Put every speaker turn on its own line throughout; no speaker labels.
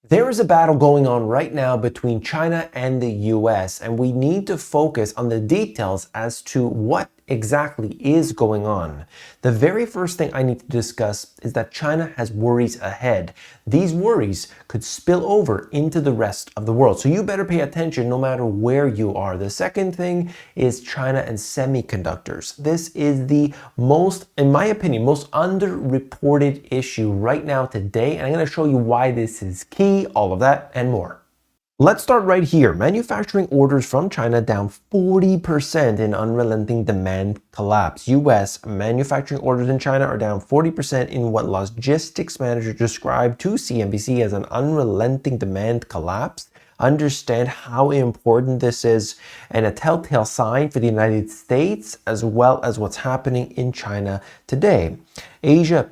There is a battle going on right now between China and the US, and we need to focus on the details as to what exactly is going on. The very first thing I need to discuss is that China has worries ahead. These worries could spill over into the rest of the world, so you better pay attention no matter where you are. The second thing is China and semiconductors. This is the most, in my opinion, most underreported issue right now today, and I'm going to show you why this is key, all of that and more. Let's start right here. Manufacturing orders from China down 40% in unrelenting demand collapse. US manufacturing orders in China are down 40% in what logistics managers described to CNBC as an unrelenting demand collapse. Understand how important this is and a telltale sign for the United States as well as what's happening in China today. Asia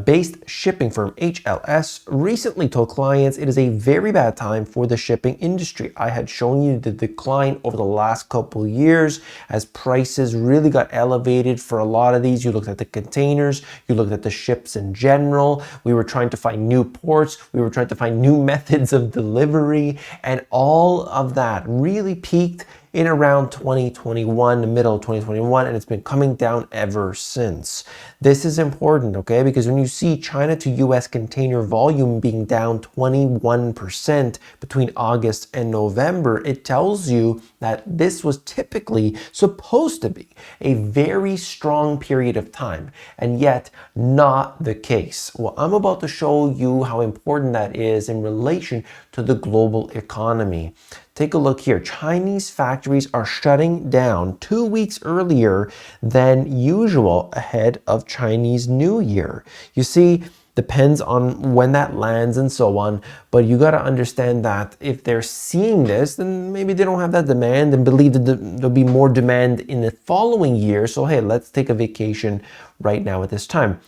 based shipping firm HLS recently told clients it is a very bad time for the shipping industry. I had shown you the decline over the last couple years as prices really got elevated for a lot of these. You looked at the containers, you looked at the ships in general. We were trying to find new ports, we were trying to find new methods of delivery, and all of that really peaked in around 2021, the middle of 2021, and it's been coming down ever since. This is important, okay? Because when you see China to US container volume being down 21% between August and November, it tells you that this was typically supposed to be a very strong period of time, and yet not the case. Well, I'm about to show you how important that is in relation to the global economy. Take a look here. Chinese factories are shutting down 2 weeks earlier than usual ahead of Chinese New Year. You see, depends on when that lands and so on, but you got to understand that if they're seeing this, then maybe they don't have that demand and believe that there'll be more demand in the following year. So hey, let's take a vacation right now at this time.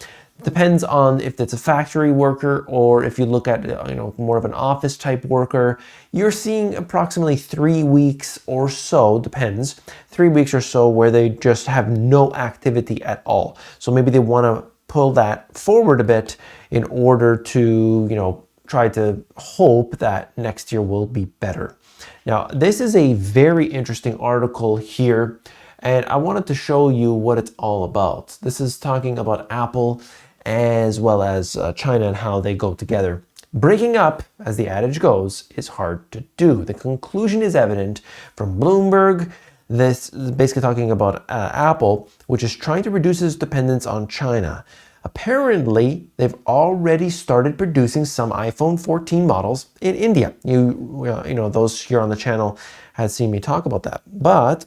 Depends on if it's a factory worker or if you look at more of an office type worker. You're seeing approximately 3 weeks or so, depends, 3 weeks or so where they just have no activity at all. So maybe they want to pull that forward a bit in order to try to hope that next year will be better. Now, this is a very interesting article here, and I wanted to show you what it's all about. This is talking about Apple as well as China and how they go together. Breaking up, as the adage goes, is hard to do. The conclusion is evident from Bloomberg. This is basically talking about Apple, which is trying to reduce its dependence on China. Apparently, they've already started producing some iPhone 14 models in India. Those here on the channel had seen me talk about that. But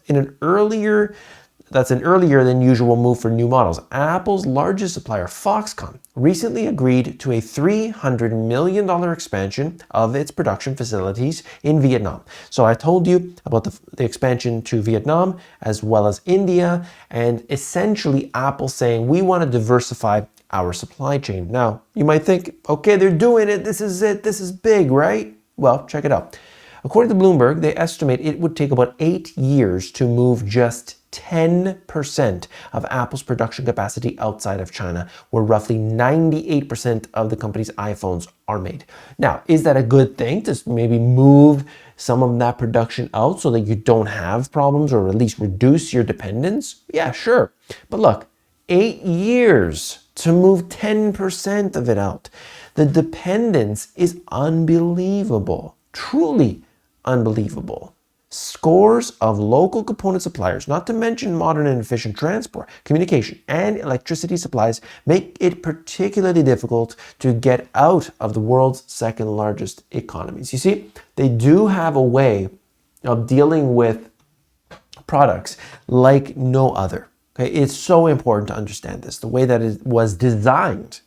that's an earlier than usual move for new models. Apple's largest supplier, Foxconn, recently agreed to a $300 million expansion of its production facilities in Vietnam. So I told you about the expansion to Vietnam as well as India, and essentially Apple saying we want to diversify our supply chain. Now, you might think, okay, they're doing it. This is it. This is big, right? Well, check it out. According to Bloomberg, they estimate it would take about 8 years to move just 10% of Apple's production capacity outside of China, where roughly 98% of the company's iPhones are made. Now, is that a good thing to maybe move some of that production out so that you don't have problems or at least reduce your dependence? Yeah, sure. But look, 8 years to move 10% of it out. The dependence is unbelievable, truly unbelievable. Scores of local component suppliers, not to mention modern and efficient transport, communication, and electricity supplies, make it particularly difficult to get out of the world's second largest economies. You see, they do have a way of dealing with products like no other. Okay, it's so important to understand this, the way that it was designed,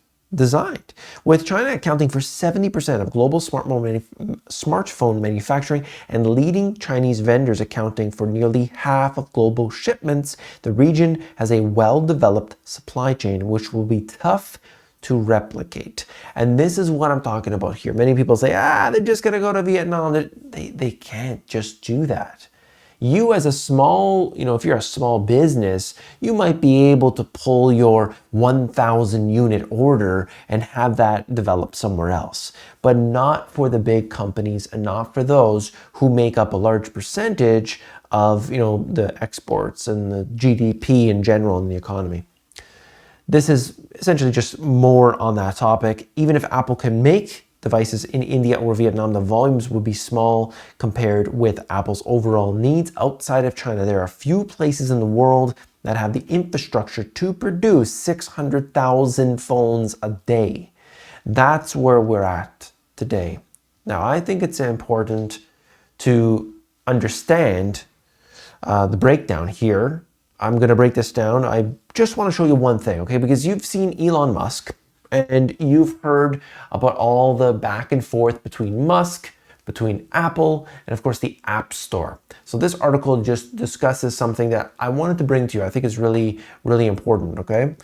with China accounting for 70% of global smartphone manufacturing and leading Chinese vendors accounting for nearly half of global shipments. The region has a well-developed supply chain, which will be tough to replicate. And this is what I'm talking about here. Many people say, they're just going to go to Vietnam. They can't just do that. You as a small, if you're a small business, you might be able to pull your 1,000 unit order and have that develop somewhere else, but not for the big companies and not for those who make up a large percentage of, the exports and the GDP in general in the economy. This is essentially just more on that topic. Even if Apple can make devices in India or Vietnam, the volumes would be small compared with Apple's overall needs outside of China. There are few places in the world that have the infrastructure to produce 600,000 phones a day. That's where we're at today. Now, I think it's important to understand the breakdown here. I'm going to break this down. I just want to show you one thing, okay? Because you've seen Elon Musk and you've heard about all the back and forth between Musk, between Apple, and of course the App Store. So this article just discusses something that I wanted to bring to you. I think it's really, really important, okay?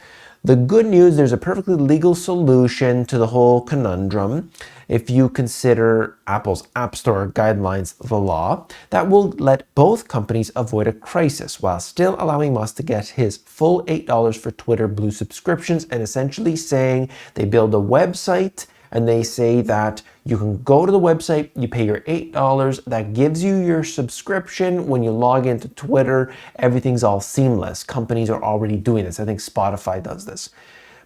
The good news, there's a perfectly legal solution to the whole conundrum. If you consider Apple's App Store guidelines the law, that will let both companies avoid a crisis while still allowing Musk to get his full $8 for Twitter Blue subscriptions, and essentially saying they build a website and they say that you can go to the website, you pay your $8, that gives you your subscription. When you log into Twitter, everything's all seamless. Companies are already doing this. I think Spotify does this.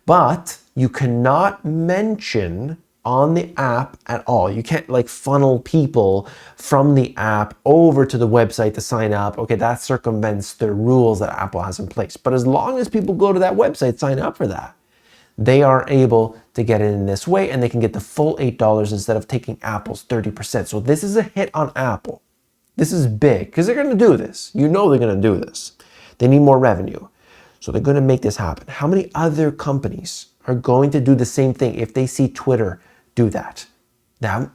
But you cannot mention on the app at all. You can't funnel people from the app over to the website to sign up. Okay, that circumvents the rules that Apple has in place. But as long as people go to that website, sign up for that, they are able to get it in this way, and they can get the full $8 instead of taking Apple's 30%. So this is a hit on Apple. This is big because they're going to do this. They're going to do this. They need more revenue. So they're going to make this happen. How many other companies are going to do the same thing if they see Twitter do that? That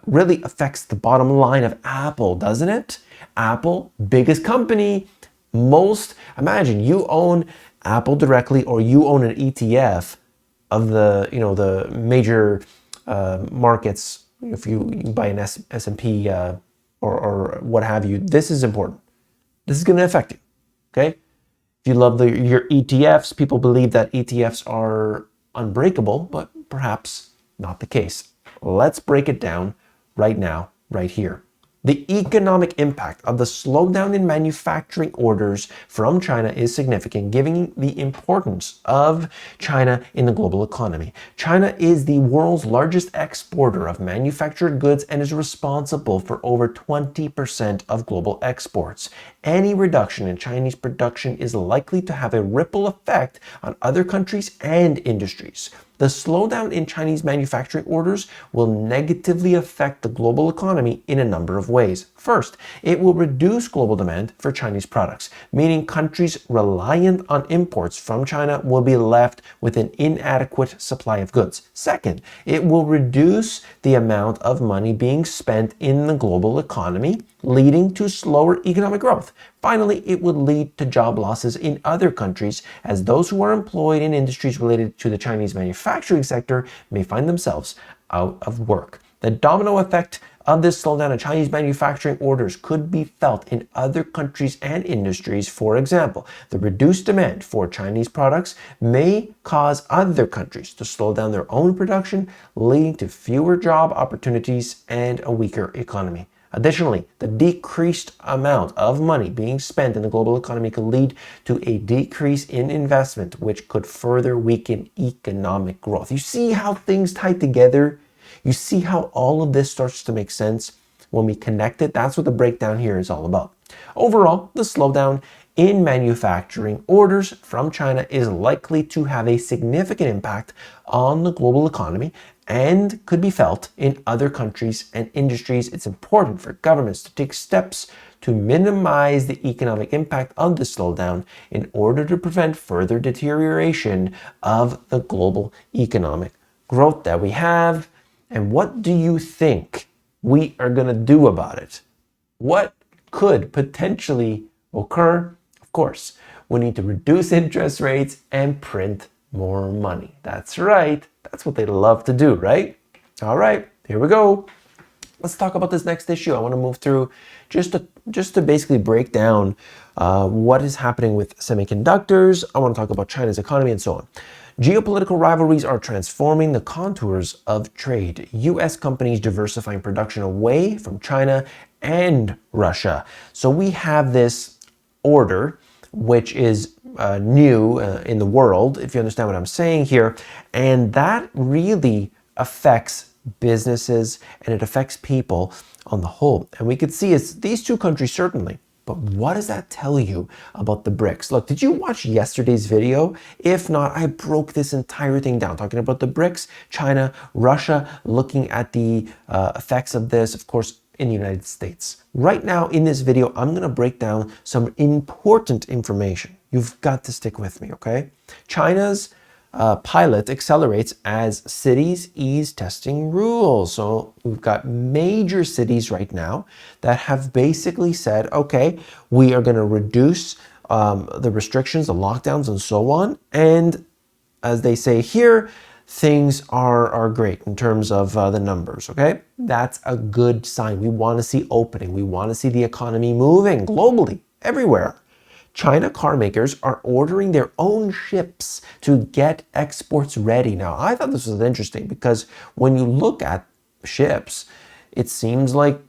really affects the bottom line of Apple, doesn't it? Apple, biggest company, imagine you own Apple directly, or you own an ETF of the major markets. If you buy an S&P or what have you, this is important. This is going to affect you. Okay. If you love your ETFs, people believe that ETFs are unbreakable, but perhaps not the case. Let's break it down right now, right here. The economic impact of the slowdown in manufacturing orders from China is significant, given the importance of China in the global economy. China is the world's largest exporter of manufactured goods and is responsible for over 20% of global exports. Any reduction in Chinese production is likely to have a ripple effect on other countries and industries. The slowdown in Chinese manufacturing orders will negatively affect the global economy in a number of ways. First, it will reduce global demand for Chinese products, meaning countries reliant on imports from China will be left with an inadequate supply of goods. Second, it will reduce the amount of money being spent in the global economy, leading to slower economic growth. Finally, it would lead to job losses in other countries, as those who are employed in industries related to the Chinese manufacturing sector may find themselves out of work. The domino effect of this slowdown in Chinese manufacturing orders could be felt in other countries and industries. For example, the reduced demand for Chinese products may cause other countries to slow down their own production, leading to fewer job opportunities and a weaker economy. Additionally, the decreased amount of money being spent in the global economy could lead to a decrease in investment, which could further weaken economic growth. You see how things tie together? You see how all of this starts to make sense when we connect it? That's what the breakdown here is all about. Overall, the slowdown in manufacturing orders from China is likely to have a significant impact on the global economy and could be felt in other countries and industries. It's important for governments to take steps to minimize the economic impact of the slowdown in order to prevent further deterioration of the global economic growth that we have. And what do you think we are going to do about it? What could potentially occur? Of course, we need to reduce interest rates and print more money. That's right. That's what they love to do, right? All right, here we go. Let's talk about this next issue. I want to move through just to basically break down what is happening with semiconductors. I want to talk about China's economy and so on. Geopolitical rivalries are transforming the contours of trade. U.S. companies diversifying production away from China and Russia. So we have this order, which is new in the world, if you understand what I'm saying here, and that really affects businesses and it affects people on the whole. And we could see it's these two countries certainly. But what does that tell you about the BRICS? Look, did you watch yesterday's video? If not, I broke this entire thing down, talking about the BRICS, China, Russia, looking at the effects of this, of course, in the United States. Right now in this video, I'm going to break down some important information. You've got to stick with me, okay? China's pilot accelerates as cities ease testing rules. So we've got major cities right now that have basically said, okay, we are going to reduce the restrictions, the lockdowns, and so on. And as they say here, things are great in terms of the numbers, okay? That's a good sign. We want to see opening. We want to see the economy moving globally, everywhere. China car makers are ordering their own ships to get exports ready. Now, I thought this was interesting because when you look at ships, it seems like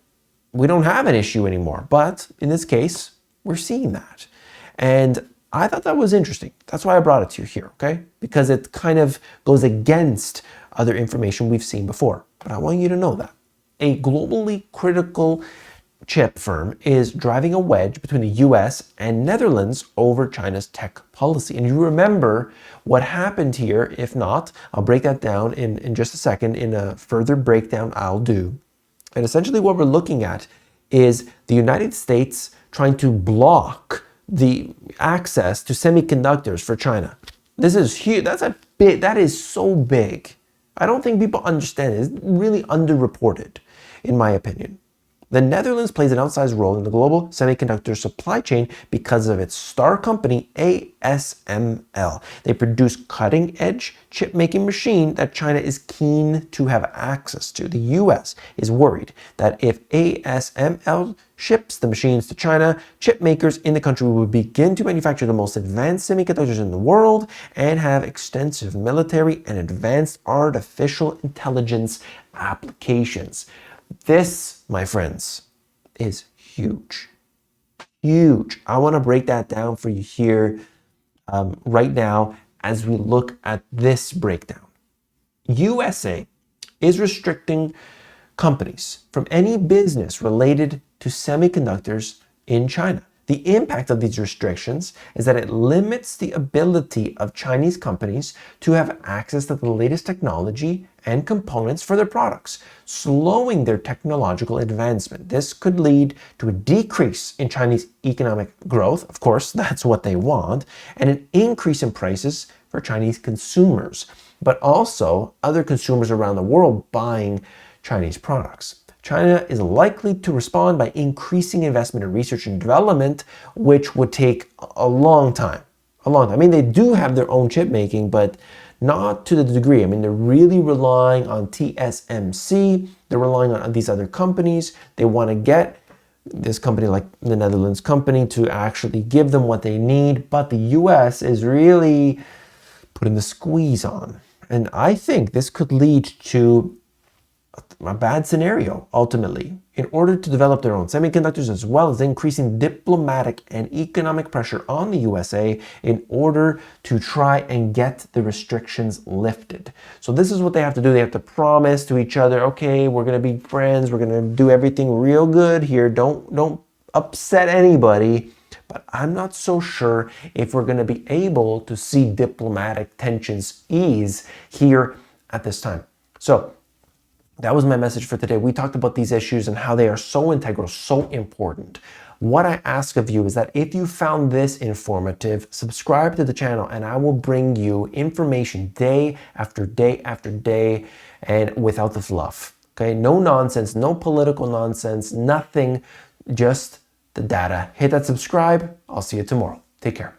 we don't have an issue anymore. But in this case, we're seeing that. And I thought that was interesting. That's why I brought it to you here, okay? Because it kind of goes against other information we've seen before. But I want you to know that. A globally critical chip firm is driving a wedge between the US and Netherlands over China's tech policy. And you remember what happened here. If not, I'll break that down in just a second in a further breakdown I'll do. And essentially what we're looking at is the United States trying to block the access to semiconductors for China. This is huge. That is so big. I don't think people understand it. It's really underreported, in my opinion. The Netherlands plays an outsized role in the global semiconductor supply chain because of its star company, ASML. They produce cutting-edge chip-making machine that China is keen to have access to. The US is worried that if ASML ships the machines to China, chip makers in the country will begin to manufacture the most advanced semiconductors in the world and have extensive military and advanced artificial intelligence applications. This, my friends, is huge. Huge. I want to break that down for you here right now as we look at this breakdown. USA is restricting companies from any business related to semiconductors in China. The impact of these restrictions is that it limits the ability of Chinese companies to have access to the latest technology and components for their products, slowing their technological advancement. This could lead to a decrease in Chinese economic growth, of course, that's what they want, and an increase in prices for Chinese consumers, but also other consumers around the world buying Chinese products. China is likely to respond by increasing investment in research and development, which would take a long time. I mean, they do have their own chip making, but not to the degree. I mean, they're really relying on TSMC. They're relying on these other companies. They want to get this company like the Netherlands company to actually give them what they need. But the US is really putting the squeeze on. And I think this could lead to a bad scenario, ultimately, in order to develop their own semiconductors, as well as increasing diplomatic and economic pressure on the USA in order to try and get the restrictions lifted. So this is what they have to do. They have to promise to each other, okay, we're going to be friends. We're going to do everything real good here. Don't upset anybody. But I'm not so sure if we're going to be able to see diplomatic tensions ease here at this time. So that was my message for today. We talked about these issues and how they are so integral, so important. What I ask of you is that if you found this informative, subscribe to the channel and I will bring you information day after day after day and without the fluff. Okay, no nonsense, no political nonsense, nothing, just the data. Hit that subscribe. I'll see you tomorrow. Take care.